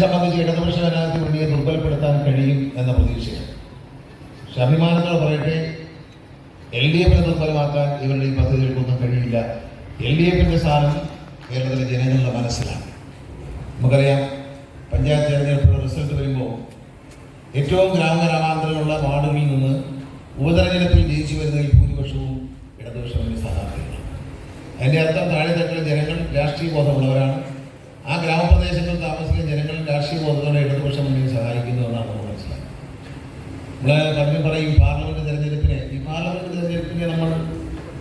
സംബന്ധിച്ച് ഇടതുപക്ഷ ജനാധിപത്യ മുന്നണിയെ ദുർബലപ്പെടുത്താൻ കഴിയും എന്ന പ്രതീക്ഷയാണ്. പക്ഷെ അഭിമാനത്തോടെ പറയട്ടെ, LDF ദുർബലമാക്കാൻ ഇവരുടെ ഈ പദ്ധതികൾക്കൊന്നും കഴിയില്ല. LDF സ്ഥാനം കേരളത്തിലെ ജനങ്ങളുടെ മനസ്സിലാണ്. നമുക്കറിയാം, പഞ്ചായത്ത് തെരഞ്ഞെടുപ്പുള്ള റിസൾട്ട് വരുമ്പോൾ ഏറ്റവും ഗ്രാമാന്തരമുള്ള വാർഡുകളിൽ നിന്ന് ഉപതെരഞ്ഞെടുപ്പിൽ ജയിച്ചു വരുന്നതിൽ ഭൂരിപക്ഷവും ഇടതുപക്ഷ മുന്നണി സ്ഥാനാർത്ഥികളാണ്. അതിൻ്റെ അർത്ഥം താഴെത്തട്ടിലെ ജനങ്ങൾ രാഷ്ട്രീയ ബോധമുള്ളവരാണ്. ആ ഗ്രാമപ്രദേശങ്ങളിൽ താമസിക്കുന്ന ജനങ്ങളും രാഷ്ട്രീയ ബോധത്തോടെ ഇടതുപക്ഷ മുന്നണി സഹായിക്കുന്നു എന്നാണ് നമ്മൾ മനസ്സിലാക്കുന്നത്. നമ്മൾ പലരും പറയും പാർലമെന്റ് തെരഞ്ഞെടുപ്പിനെ നമ്മൾ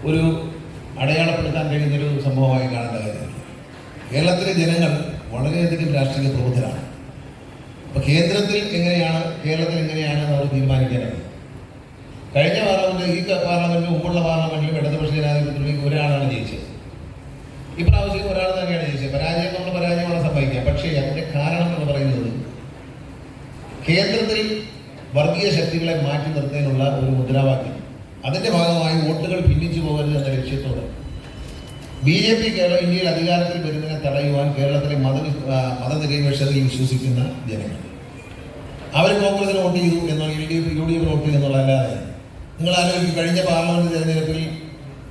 ഒരു അടയാളപ്പെടുത്താൻ കഴിയുന്നൊരു സംഭവമായി കാണേണ്ട കാര്യമില്ല. കേരളത്തിലെ ജനങ്ങൾ വളരെയധികം രാഷ്ട്രീയ പ്രബുദ്ധരാണ്. അപ്പോൾ കേന്ദ്രത്തിൽ എങ്ങനെയാണ്, കേരളത്തിൽ എങ്ങനെയാണ് അവർ തീരുമാനിക്കേണ്ടത്. കഴിഞ്ഞ പാർലമെന്റ്, ഈ പാർലമെന്റിന് മുമ്പുള്ള പാർലമെന്റിലും ഇടതുപക്ഷ ജനാധിപത്യത്തിലേക്ക് ഒരാളാണ് ജയിച്ചത്. ഇപ്രാവശ്യം ഒരാൾ തന്നെയാണ് ജയിച്ചത്. പരാജയം നമ്മൾ പരാജയമാണ് സംഭവിക്കുക. പക്ഷേ അതിന്റെ കാരണം എന്ന് പറയുന്നത് കേന്ദ്രത്തിൽ വർഗീയ ശക്തികളെ മാറ്റി നിർത്തുന്നതിനുള്ള ഒരു മുദ്രാവാക്യം, അതിന്റെ ഭാഗമായി വോട്ടുകൾ ഭിന്നിച്ചു പോകരുത് എന്ന ലക്ഷ്യത്തോടെ BJP ഇന്ത്യയിൽ അധികാരത്തിൽ വരുന്നതിനെ തടയുവാൻ കേരളത്തിലെ മതനിരപേക്ഷതയിൽ വിശ്വസിക്കുന്ന ജനങ്ങൾ അവർ കോൺഗ്രസിന് വോട്ട് ചെയ്തു എന്നുള്ള UDF വോട്ട് ചെയ്തു എന്നുള്ളതല്ലാതെ, നിങ്ങൾ ആലോചിക്കും, കഴിഞ്ഞ പാർലമെന്റ് തെരഞ്ഞെടുപ്പിൽ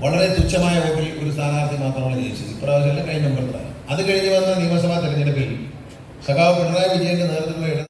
വളരെ തുച്ഛമായ വോട്ടിൽ ഒരു സ്ഥാനാർത്ഥി മാത്രമാണ് ജയിച്ചത്. ഇപ്രാവശ്യം കഴിഞ്ഞ നമ്പറിലാണ്. അത് കഴിഞ്ഞ് വന്ന നിയമസഭാ തെരഞ്ഞെടുപ്പിൽ സഖാവ് പിണറായി വിജയന്റെ നേതൃത്വത്തിലുള്ള